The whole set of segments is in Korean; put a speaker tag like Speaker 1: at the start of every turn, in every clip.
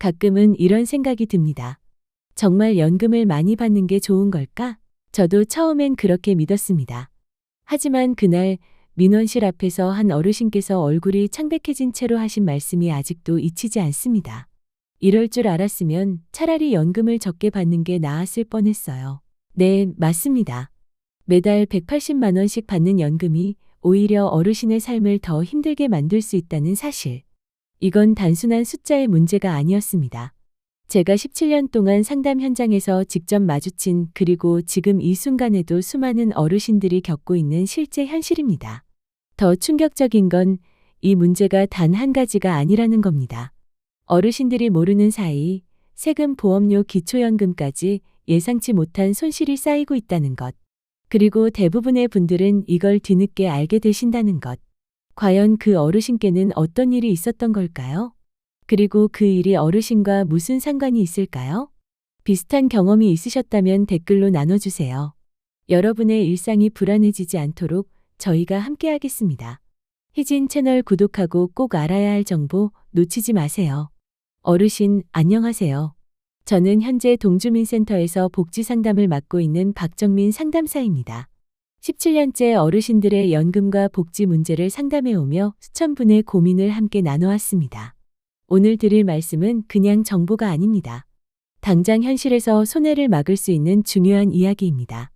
Speaker 1: 가끔은 이런 생각이 듭니다. 정말 연금을 많이 받는 게 좋은 걸까? 저도 처음엔 그렇게 믿었습니다. 하지만 그날 민원실 앞에서 한 어르신께서 얼굴이 창백해진 채로 하신 말씀이 아직도 잊히지 않습니다. 이럴 줄 알았으면 차라리 연금을 적게 받는 게 나았을 뻔했어요. 네, 맞습니다. 매달 180만 원씩 받는 연금이 오히려 어르신의 삶을 더 힘들게 만들 수 있다는 사실. 이건 단순한 숫자의 문제가 아니었습니다. 제가 17년 동안 상담 현장에서 직접 마주친 그리고 지금 이 순간에도 수많은 어르신들이 겪고 있는 실제 현실입니다. 더 충격적인 건 이 문제가 단 한 가지가 아니라는 겁니다. 어르신들이 모르는 사이 세금, 보험료, 기초연금까지 예상치 못한 손실이 쌓이고 있다는 것. 그리고 대부분의 분들은 이걸 뒤늦게 알게 되신다는 것. 과연 그 어르신께는 어떤 일이 있었던 걸까요? 그리고 그 일이 어르신과 무슨 상관이 있을까요? 비슷한 경험이 있으셨다면 댓글로 나눠주세요. 여러분의 일상이 불안해지지 않도록 저희가 함께하겠습니다. 희진 채널 구독하고 꼭 알아야 할 정보 놓치지 마세요. 어르신, 안녕하세요. 저는 현재 동주민센터에서 복지상담을 맡고 있는 박정민 상담사입니다. 17년째 어르신들의 연금과 복지 문제를 상담해오며 수천 분의 고민을 함께 나눠왔습니다. 오늘 드릴 말씀은 그냥 정보가 아닙니다. 당장 현실에서 손해를 막을 수 있는 중요한 이야기입니다.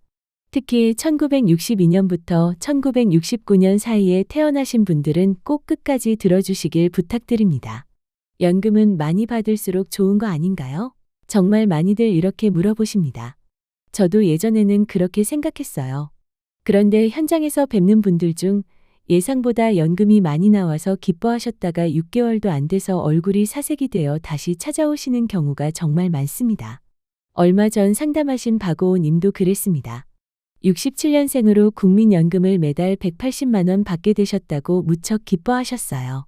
Speaker 1: 특히 1962년부터 1969년 사이에 태어나신 분들은 꼭 끝까지 들어주시길 부탁드립니다. 연금은 많이 받을수록 좋은 거 아닌가요? 정말 많이들 이렇게 물어보십니다. 저도 예전에는 그렇게 생각했어요. 그런데 현장에서 뵙는 분들 중 예상보다 연금이 많이 나와서 기뻐하셨다가 6개월도 안 돼서 얼굴이 사색이 되어 다시 찾아오시는 경우가 정말 많습니다. 얼마 전 상담하신 박오호 님도 그랬습니다. 67년생으로 국민연금을 매달 180만 원 받게 되셨다고 무척 기뻐하셨어요.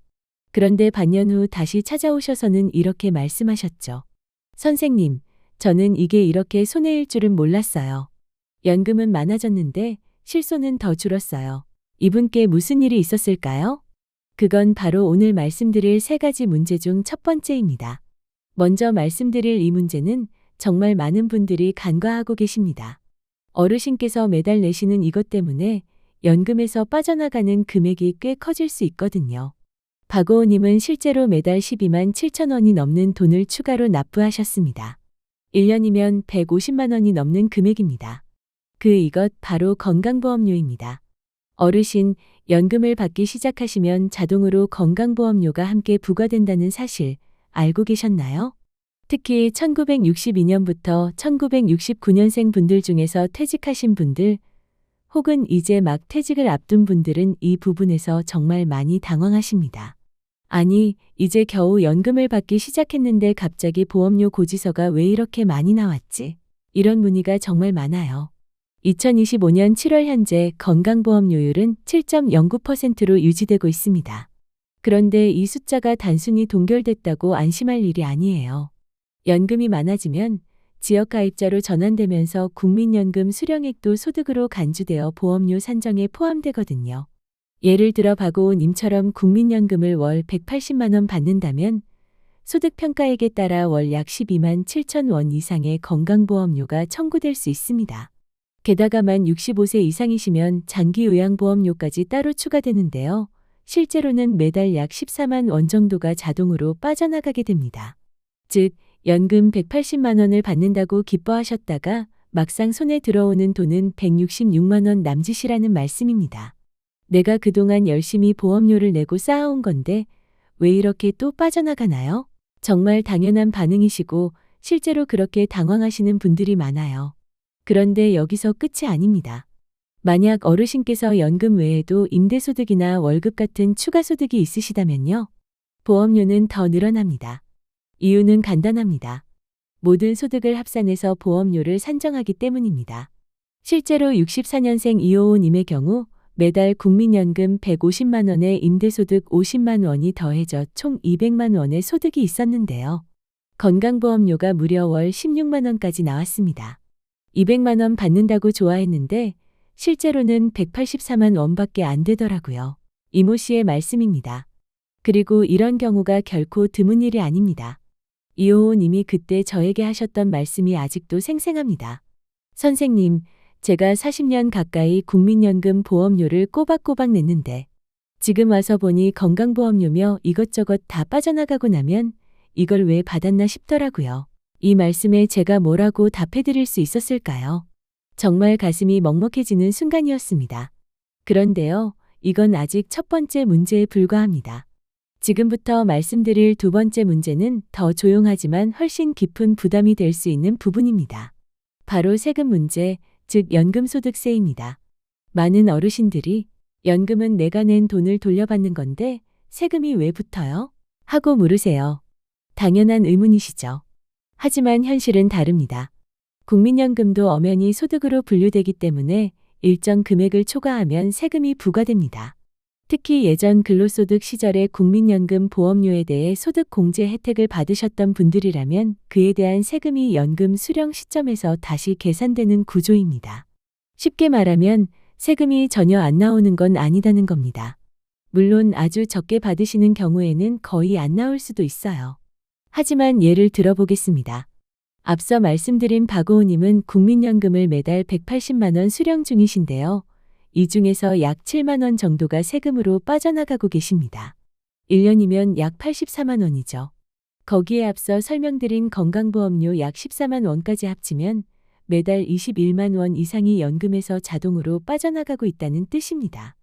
Speaker 1: 그런데 반년 후 다시 찾아오셔서는 이렇게 말씀하셨죠. 선생님, 저는 이게 이렇게 손해일 줄은 몰랐어요. 연금은 많아졌는데 실손은 더 줄었어요. 이분께 무슨 일이 있었을까요? 그건 바로 오늘 말씀드릴 세 가지 문제 중 첫 번째입니다. 먼저 말씀드릴 이 문제는 정말 많은 분들이 간과하고 계십니다. 어르신께서 매달 내시는 이것 때문에 연금에서 빠져나가는 금액이 꽤 커질 수 있거든요. 박오호 님은 실제로 매달 12만 7천 원이 넘는 돈을 추가로 납부하셨습니다. 1년이면 150만 원이 넘는 금액입니다. 이것 바로 건강보험료입니다. 어르신, 연금을 받기 시작하시면 자동으로 건강보험료가 함께 부과된다는 사실 알고 계셨나요? 특히 1962년부터 1969년생 분들 중에서 퇴직하신 분들 혹은 이제 막 퇴직을 앞둔 분들은 이 부분에서 정말 많이 당황하십니다. 아니, 이제 겨우 연금을 받기 시작했는데 갑자기 보험료 고지서가 왜 이렇게 많이 나왔지? 이런 문의가 정말 많아요. 2025년 7월 현재 건강보험료율은 7.09%로 유지되고 있습니다. 그런데 이 숫자가 단순히 동결됐다고 안심할 일이 아니에요. 연금이 많아지면 지역가입자로 전환되면서 국민연금 수령액도 소득으로 간주되어 보험료 산정에 포함되거든요. 예를 들어 박오호 님처럼 국민연금을 월 180만 원 받는다면 소득평가액에 따라 월 약 12만 7천 원 이상의 건강보험료가 청구될 수 있습니다. 게다가 만 65세 이상이시면 장기요양보험료까지 따로 추가되는데요. 실제로는 매달 약 14만 원 정도가 자동으로 빠져나가게 됩니다. 즉, 연금 180만 원을 받는다고 기뻐하셨다가 막상 손에 들어오는 돈은 166만 원 남짓이라는 말씀입니다. 내가 그동안 열심히 보험료를 내고 쌓아온 건데 왜 이렇게 또 빠져나가나요? 정말 당연한 반응이시고 실제로 그렇게 당황하시는 분들이 많아요. 그런데 여기서 끝이 아닙니다. 만약 어르신께서 연금 외에도 임대소득이나 월급 같은 추가소득이 있으시다면요. 보험료는 더 늘어납니다. 이유는 간단합니다. 모든 소득을 합산해서 보험료를 산정하기 때문입니다. 실제로 64년생 이호호 님의 경우 매달 국민연금 150만 원에 임대소득 50만 원이 더해져 총 200만 원의 소득이 있었는데요. 건강보험료가 무려 월 16만 원까지 나왔습니다. 200만 원 받는다고 좋아했는데 실제로는 184만 원밖에 안 되더라고요. 이모 씨의 말씀입니다. 그리고 이런 경우가 결코 드문 일이 아닙니다. 이호호 님이 그때 저에게 하셨던 말씀이 아직도 생생합니다. 선생님, 제가 40년 가까이 국민연금 보험료를 꼬박꼬박 냈는데 지금 와서 보니 건강보험료며 이것저것 다 빠져나가고 나면 이걸 왜 받았나 싶더라고요. 이 말씀에 제가 뭐라고 답해드릴 수 있었을까요? 정말 가슴이 먹먹해지는 순간이었습니다. 그런데요, 이건 아직 첫 번째 문제에 불과합니다. 지금부터 말씀드릴 두 번째 문제는 더 조용하지만 훨씬 깊은 부담이 될 수 있는 부분입니다. 바로 세금 문제, 즉 연금소득세입니다. 많은 어르신들이 연금은 내가 낸 돈을 돌려받는 건데 세금이 왜 붙어요? 하고 물으세요. 당연한 의문이시죠. 하지만 현실은 다릅니다. 국민연금도 엄연히 소득으로 분류되기 때문에 일정 금액을 초과하면 세금이 부과됩니다. 특히 예전 근로소득 시절에 국민연금 보험료에 대해 소득 공제 혜택을 받으셨던 분들이라면 그에 대한 세금이 연금 수령 시점에서 다시 계산되는 구조입니다. 쉽게 말하면 세금이 전혀 안 나오는 건 아니다는 겁니다. 물론 아주 적게 받으시는 경우에는 거의 안 나올 수도 있어요. 하지만 예를 들어보겠습니다. 앞서 말씀드린 박오호님은 국민연금을 매달 180만 원 수령 중이신데요. 이 중에서 약 7만 원 정도가 세금으로 빠져나가고 계십니다. 1년이면 약 84만 원이죠. 거기에 앞서 설명드린 건강보험료 약 14만 원까지 합치면 매달 21만 원 이상이 연금에서 자동으로 빠져나가고 있다는 뜻입니다.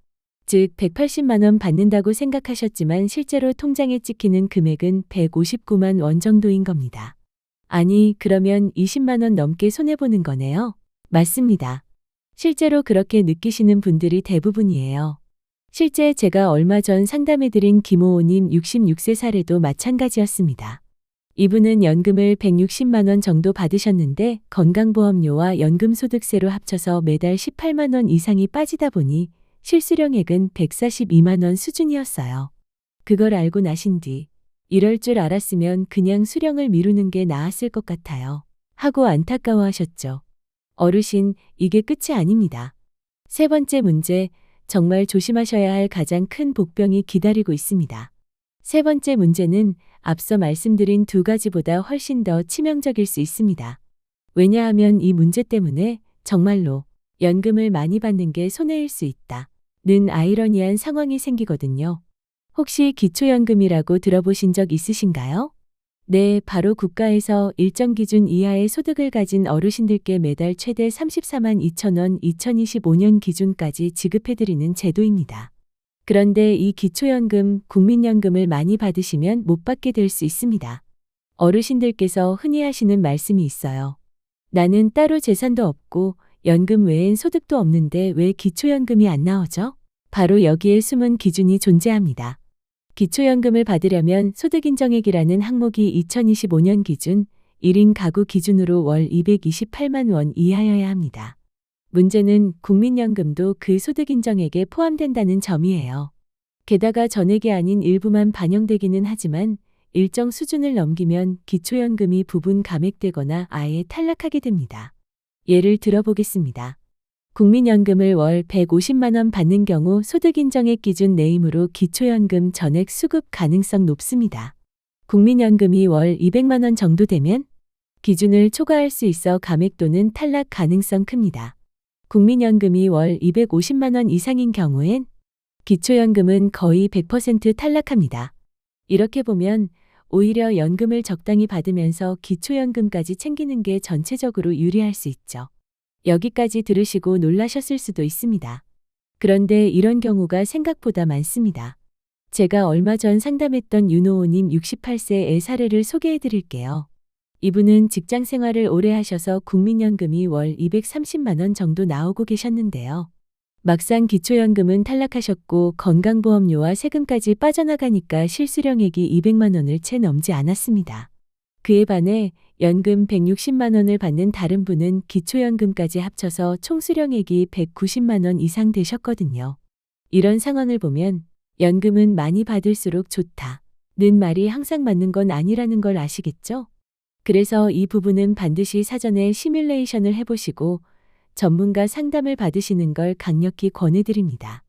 Speaker 1: 즉 180만 원 받는다고 생각하셨지만 실제로 통장에 찍히는 금액은 159만 원 정도인 겁니다. 아니, 그러면 20만 원 넘게 손해보는 거네요. 맞습니다. 실제로 그렇게 느끼시는 분들이 대부분이에요. 실제 제가 얼마 전 상담해드린 김호호님 66세 사례도 마찬가지였습니다. 이분은 연금을 160만 원 정도 받으셨는데 건강보험료와 연금소득세로 합쳐서 매달 18만 원 이상이 빠지다 보니 실수령액은 142만 원 수준이었어요. 그걸 알고 나신 뒤 이럴 줄 알았으면 그냥 수령을 미루는 게 나았을 것 같아요. 하고 안타까워하셨죠. 어르신, 이게 끝이 아닙니다. 세 번째 문제, 정말 조심하셔야 할 가장 큰 복병이 기다리고 있습니다. 세 번째 문제는 앞서 말씀드린 두 가지보다 훨씬 더 치명적일 수 있습니다. 왜냐하면 이 문제 때문에 정말로 연금을 많이 받는 게 손해일 수 있다. 는 아이러니한 상황이 생기거든요. 혹시 기초연금이라고 들어보신 적 있으신가요? 네, 바로 국가에서 일정 기준 이하의 소득을 가진 어르신들께 매달 최대 34만 2천 원 2025년 기준까지 지급해드리는 제도입니다. 그런데 이 기초연금, 국민연금을 많이 받으시면 못 받게 될 수 있습니다. 어르신들께서 흔히 하시는 말씀이 있어요. 나는 따로 재산도 없고 연금 외엔 소득도 없는데 왜 기초연금이 안 나오죠? 바로 여기에 숨은 기준이 존재합니다. 기초연금을 받으려면 소득인정액이라는 항목이 2025년 기준 1인 가구 기준으로 월 228만 원 이하여야 합니다. 문제는 국민연금도 그 소득인정액에 포함된다는 점이에요. 게다가 전액이 아닌 일부만 반영되기는 하지만 일정 수준을 넘기면 기초연금이 부분 감액되거나 아예 탈락하게 됩니다. 예를 들어보겠습니다. 국민연금을 월 150만 원 받는 경우 소득인정액 기준 내이므로 기초연금 전액 수급 가능성 높습니다. 국민연금이 월 200만 원 정도 되면 기준을 초과할 수 있어 감액 또는 탈락 가능성 큽니다. 국민연금이 월 250만 원 이상인 경우엔 기초연금은 거의 100% 탈락합니다. 이렇게 보면 오히려 연금을 적당히 받으면서 기초연금까지 챙기는 게 전체적으로 유리할 수 있죠. 여기까지 들으시고 놀라셨을 수도 있습니다. 그런데 이런 경우가 생각보다 많습니다. 제가 얼마 전 상담했던 윤호호님 68세의 사례를 소개해 드릴게요. 이분은 직장 생활을 오래 하셔서 국민연금이 월 230만 원 정도 나오고 계셨는데요. 막상 기초연금은 탈락하셨고 건강보험료와 세금까지 빠져나가니까 실수령액이 200만 원을 채 넘지 않았습니다. 그에 반해 연금 160만 원을 받는 다른 분은 기초연금까지 합쳐서 총 수령액이 190만 원 이상 되셨거든요. 이런 상황을 보면 연금은 많이 받을수록 좋다는 말이 항상 맞는 건 아니라는 걸 아시겠죠? 그래서 이 부분은 반드시 사전에 시뮬레이션을 해보시고 전문가 상담을 받으시는 걸 강력히 권해드립니다.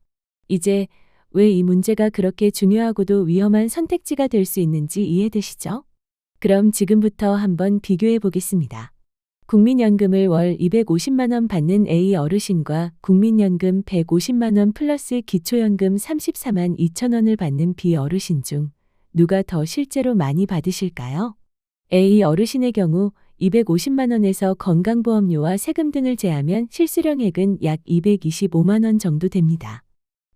Speaker 1: 이제 왜 이 문제가 그렇게 중요하고도 위험한 선택지가 될 수 있는지 이해되시죠? 그럼 지금부터 한번 비교해 보겠습니다. 국민연금을 월 250만 원 받는 A 어르신과 국민연금 150만 원 플러스 기초연금 34만 2천 원을 받는 B 어르신 중 누가 더 실제로 많이 받으실까요? A 어르신의 경우 250만 원에서 건강보험료와 세금 등을 제하면 실수령액은 약 225만 원 정도 됩니다.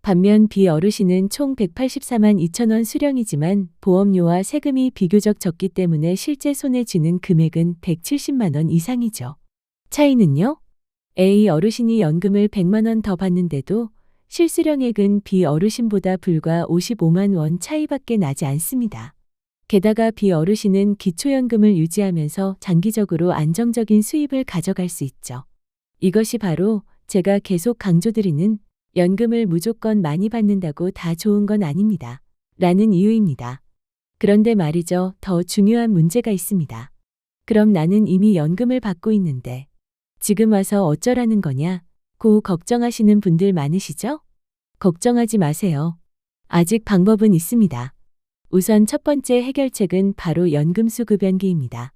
Speaker 1: 반면 B 어르신은 총 184만 2천 원 수령이지만 보험료와 세금이 비교적 적기 때문에 실제 손에 쥐는 금액은 170만 원 이상이죠. 차이는요? A 어르신이 연금을 100만 원 더 받는데도 실수령액은 B 어르신보다 불과 55만 원 차이밖에 나지 않습니다. 게다가 B 어르신은 기초연금을 유지하면서 장기적으로 안정적인 수입을 가져갈 수 있죠. 이것이 바로 제가 계속 강조드리는 연금을 무조건 많이 받는다고 다 좋은 건 아닙니다. 라는 이유입니다. 그런데 말이죠. 더 중요한 문제가 있습니다. 그럼 나는 이미 연금을 받고 있는데 지금 와서 어쩌라는 거냐? 고 걱정하시는 분들 많으시죠? 걱정하지 마세요. 아직 방법은 있습니다. 우선 첫 번째 해결책은 바로 연금수급연기입니다.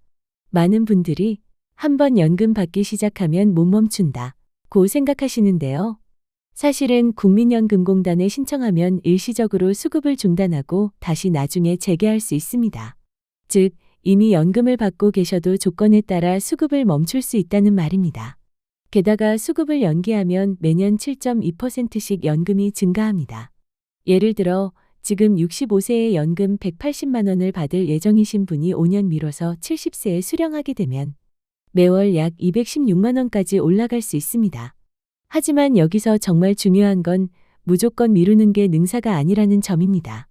Speaker 1: 많은 분들이 한번 연금 받기 시작하면 못 멈춘다 고 생각하시는데요. 사실은 국민연금공단에 신청하면 일시적으로 수급을 중단하고 다시 나중에 재개할 수 있습니다. 즉, 이미 연금을 받고 계셔도 조건에 따라 수급을 멈출 수 있다는 말입니다. 게다가 수급을 연기하면 매년 7.2%씩 연금이 증가합니다. 예를 들어 지금 65세에 연금 180만 원을 받을 예정이신 분이 5년 미뤄서 70세에 수령하게 되면 매월 약 216만 원까지 올라갈 수 있습니다. 하지만 여기서 정말 중요한 건 무조건 미루는 게 능사가 아니라는 점입니다.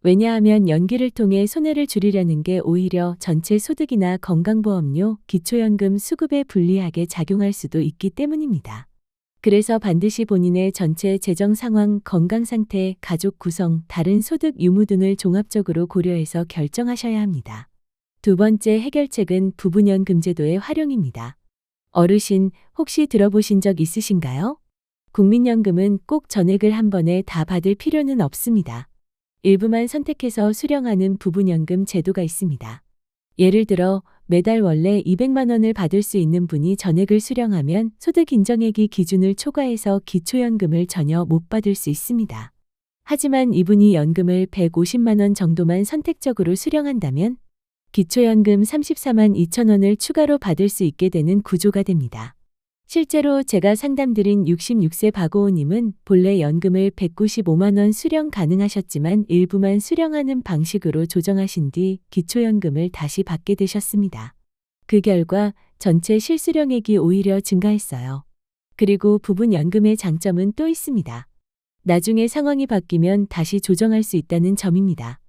Speaker 1: 왜냐하면 연기를 통해 손해를 줄이려는 게 오히려 전체 소득이나 건강보험료, 기초연금 수급에 불리하게 작용할 수도 있기 때문입니다. 그래서 반드시 본인의 전체 재정 상황, 건강 상태, 가족 구성, 다른 소득 유무 등을 종합적으로 고려해서 결정하셔야 합니다. 두 번째 해결책은 부분연금제도의 활용입니다. 어르신, 혹시 들어보신 적 있으신가요? 국민연금은 꼭 전액을 한 번에 다 받을 필요는 없습니다. 일부만 선택해서 수령하는 부분연금 제도가 있습니다. 예를 들어 매달 원래 200만 원을 받을 수 있는 분이 전액을 수령하면 소득 인정액이 기준을 초과해서 기초연금을 전혀 못 받을 수 있습니다. 하지만 이분이 연금을 150만 원 정도만 선택적으로 수령한다면 기초연금 34만 2천 원을 추가로 받을 수 있게 되는 구조가 됩니다. 실제로 제가 상담드린 66세 박오호님은 본래 연금을 195만 원 수령 가능하셨지만 일부만 수령하는 방식으로 조정하신 뒤 기초연금을 다시 받게 되셨습니다. 그 결과 전체 실수령액이 오히려 증가했어요. 그리고 부분연금의 장점은 또 있습니다. 나중에 상황이 바뀌면 다시 조정할 수 있다는 점입니다.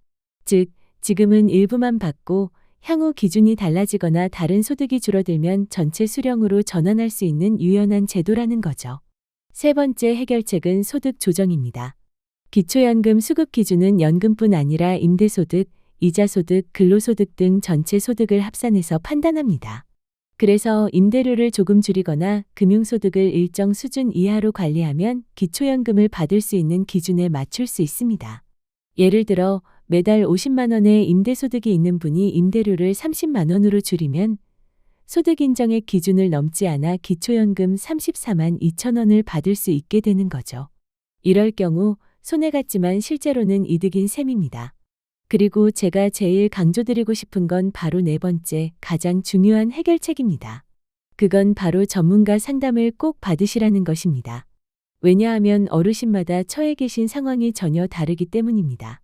Speaker 1: 즉, 지금은 일부만 받고 향후 기준이 달라지거나 다른 소득이 줄어들면 전체 수령으로 전환할 수 있는 유연한 제도라는 거죠. 세 번째 해결책은 소득 조정입니다. 기초연금 수급 기준은 연금뿐 아니라 임대소득, 이자소득, 근로소득 등 전체 소득을 합산해서 판단합니다. 그래서 임대료를 조금 줄이거나 금융소득을 일정 수준 이하로 관리하면 기초연금을 받을 수 있는 기준에 맞출 수 있습니다. 예를 들어 매달 50만 원의 임대소득이 있는 분이 임대료를 30만 원으로 줄이면 소득인정액 기준을 넘지 않아 기초연금 34만 2천 원을 받을 수 있게 되는 거죠. 이럴 경우 손해 같지만 실제로는 이득인 셈입니다. 그리고 제가 제일 강조드리고 싶은 건 바로 네 번째, 가장 중요한 해결책입니다. 그건 바로 전문가 상담을 꼭 받으시라는 것입니다. 왜냐하면 어르신마다 처해 계신 상황이 전혀 다르기 때문입니다.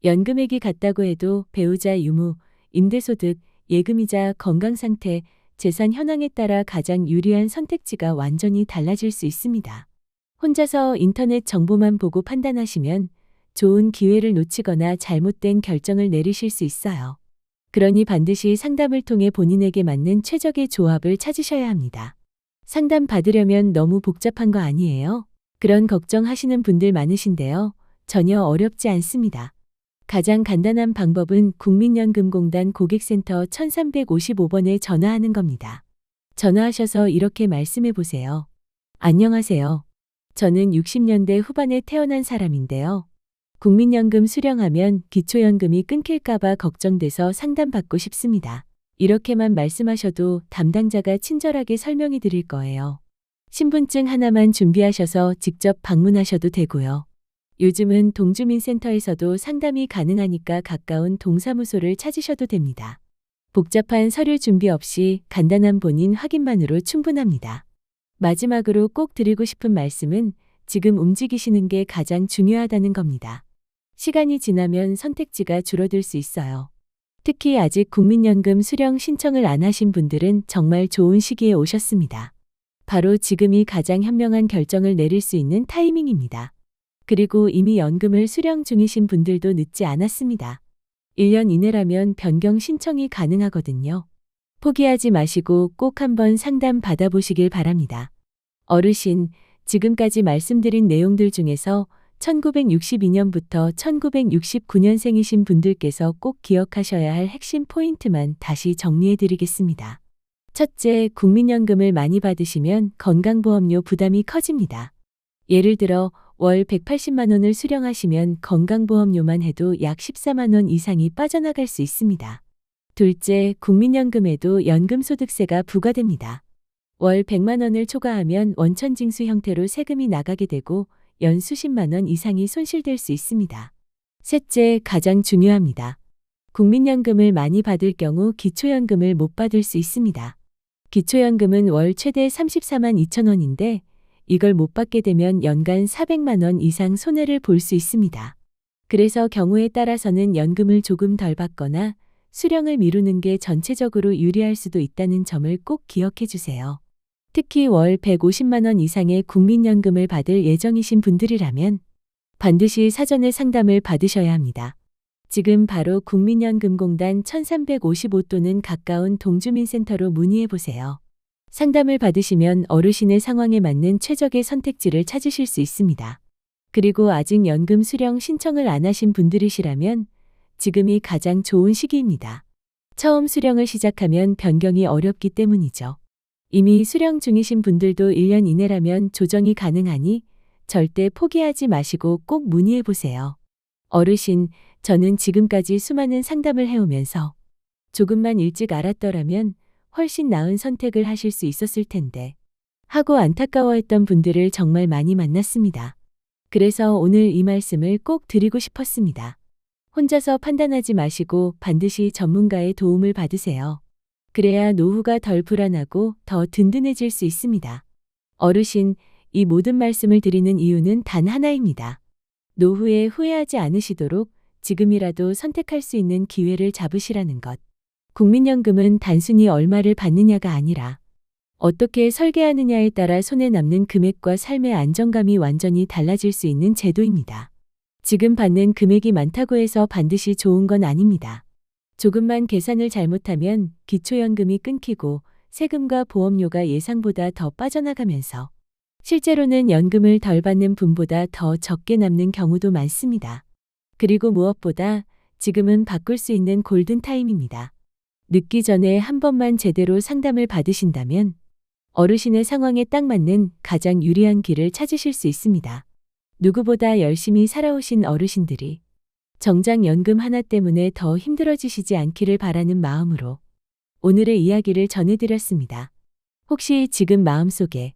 Speaker 1: 연금액이 같다고 해도 배우자 유무, 임대소득, 예금이자 건강상태, 재산 현황에 따라 가장 유리한 선택지가 완전히 달라질 수 있습니다. 혼자서 인터넷 정보만 보고 판단하시면 좋은 기회를 놓치거나 잘못된 결정을 내리실 수 있어요. 그러니 반드시 상담을 통해 본인에게 맞는 최적의 조합을 찾으셔야 합니다. 상담 받으려면 너무 복잡한 거 아니에요? 그런 걱정하시는 분들 많으신데요. 전혀 어렵지 않습니다. 가장 간단한 방법은 국민연금공단 고객센터 1355번에 전화하는 겁니다. 전화하셔서 이렇게 말씀해 보세요. 안녕하세요. 저는 60년대 후반에 태어난 사람인데요. 국민연금 수령하면 기초연금이 끊길까봐 걱정돼서 상담받고 싶습니다. 이렇게만 말씀하셔도 담당자가 친절하게 설명해 드릴 거예요. 신분증 하나만 준비하셔서 직접 방문하셔도 되고요. 요즘은 동주민센터에서도 상담이 가능하니까 가까운 동사무소를 찾으셔도 됩니다. 복잡한 서류 준비 없이 간단한 본인 확인만으로 충분합니다. 마지막으로 꼭 드리고 싶은 말씀은 지금 움직이시는 게 가장 중요하다는 겁니다. 시간이 지나면 선택지가 줄어들 수 있어요. 특히 아직 국민연금 수령 신청을 안 하신 분들은 정말 좋은 시기에 오셨습니다. 바로 지금이 가장 현명한 결정을 내릴 수 있는 타이밍입니다. 그리고 이미 연금을 수령 중이신 분들도 늦지 않았습니다. 1년 이내라면 변경 신청이 가능하거든요. 포기하지 마시고 꼭 한번 상담 받아보시길 바랍니다. 어르신, 지금까지 말씀드린 내용들 중에서 1962년부터 1969년생이신 분들께서 꼭 기억하셔야 할 핵심 포인트만 다시 정리해 드리겠습니다. 첫째, 국민연금을 많이 받으시면 건강보험료 부담이 커집니다. 예를 들어 월 180만 원을 수령하시면 건강보험료만 해도 약 14만 원 이상이 빠져나갈 수 있습니다. 둘째, 국민연금에도 연금소득세가 부과됩니다. 월 100만 원을 초과하면 원천징수 형태로 세금이 나가게 되고 연 수십만 원 이상이 손실될 수 있습니다. 셋째, 가장 중요합니다. 국민연금을 많이 받을 경우 기초연금을 못 받을 수 있습니다. 기초연금은 월 최대 34만 2천 원인데 이걸 못 받게 되면 연간 400만 원 이상 손해를 볼 수 있습니다. 그래서 경우에 따라서는 연금을 조금 덜 받거나 수령을 미루는 게 전체적으로 유리할 수도 있다는 점을 꼭 기억해 주세요. 특히 월 150만 원 이상의 국민연금을 받을 예정이신 분들이라면 반드시 사전에 상담을 받으셔야 합니다. 지금 바로 국민연금공단 1355 또는 가까운 동주민센터로 문의해 보세요. 상담을 받으시면 어르신의 상황에 맞는 최적의 선택지를 찾으실 수 있습니다. 그리고 아직 연금 수령 신청을 안 하신 분들이시라면 지금이 가장 좋은 시기입니다. 처음 수령을 시작하면 변경이 어렵기 때문이죠. 이미 수령 중이신 분들도 1년 이내라면 조정이 가능하니 절대 포기하지 마시고 꼭 문의해 보세요. 어르신, 저는 지금까지 수많은 상담을 해오면서 조금만 일찍 알았더라면 훨씬 나은 선택을 하실 수 있었을 텐데 하고 안타까워했던 분들을 정말 많이 만났습니다. 그래서 오늘 이 말씀을 꼭 드리고 싶었습니다. 혼자서 판단하지 마시고 반드시 전문가의 도움을 받으세요. 그래야 노후가 덜 불안하고 더 든든해질 수 있습니다. 어르신, 이 모든 말씀을 드리는 이유는 단 하나입니다. 노후에 후회하지 않으시도록 지금이라도 선택할 수 있는 기회를 잡으시라는 것. 국민연금은 단순히 얼마를 받느냐가 아니라 어떻게 설계하느냐에 따라 손에 남는 금액과 삶의 안정감이 완전히 달라질 수 있는 제도입니다. 지금 받는 금액이 많다고 해서 반드시 좋은 건 아닙니다. 조금만 계산을 잘못하면 기초연금이 끊기고 세금과 보험료가 예상보다 더 빠져나가면서 실제로는 연금을 덜 받는 분보다 더 적게 남는 경우도 많습니다. 그리고 무엇보다 지금은 바꿀 수 있는 골든타임입니다. 늦기 전에 한 번만 제대로 상담을 받으신다면 어르신의 상황에 딱 맞는 가장 유리한 길을 찾으실 수 있습니다. 누구보다 열심히 살아오신 어르신들이 정작 연금 하나 때문에 더 힘들어지시지 않기를 바라는 마음으로 오늘의 이야기를 전해드렸습니다. 혹시 지금 마음속에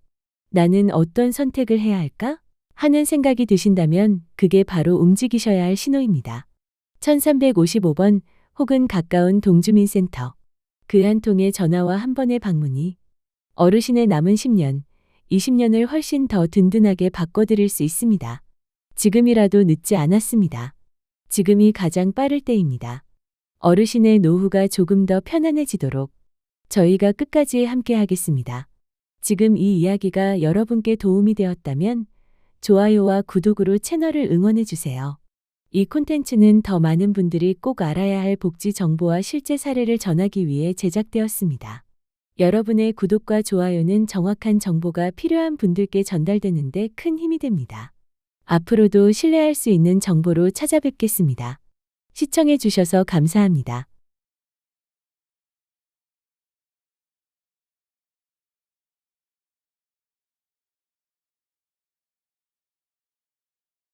Speaker 1: 나는 어떤 선택을 해야 할까? 하는 생각이 드신다면 그게 바로 움직이셔야 할 신호입니다. 1355번 혹은 가까운 동주민센터 그 한 통의 전화와 한 번의 방문이 어르신의 남은 10년, 20년을 훨씬 더 든든하게 바꿔드릴 수 있습니다. 지금이라도 늦지 않았습니다. 지금이 가장 빠를 때입니다. 어르신의 노후가 조금 더 편안해지도록 저희가 끝까지 함께 하겠습니다. 지금 이 이야기가 여러분께 도움이 되었다면 좋아요와 구독으로 채널을 응원해 주세요. 이 콘텐츠는 더 많은 분들이 꼭 알아야 할 복지 정보와 실제 사례를 전하기 위해 제작되었습니다. 여러분의 구독과 좋아요는 정확한 정보가 필요한 분들께 전달되는 데 큰 힘이 됩니다. 앞으로도 신뢰할 수 있는 정보로 찾아뵙겠습니다. 시청해 주셔서 감사합니다.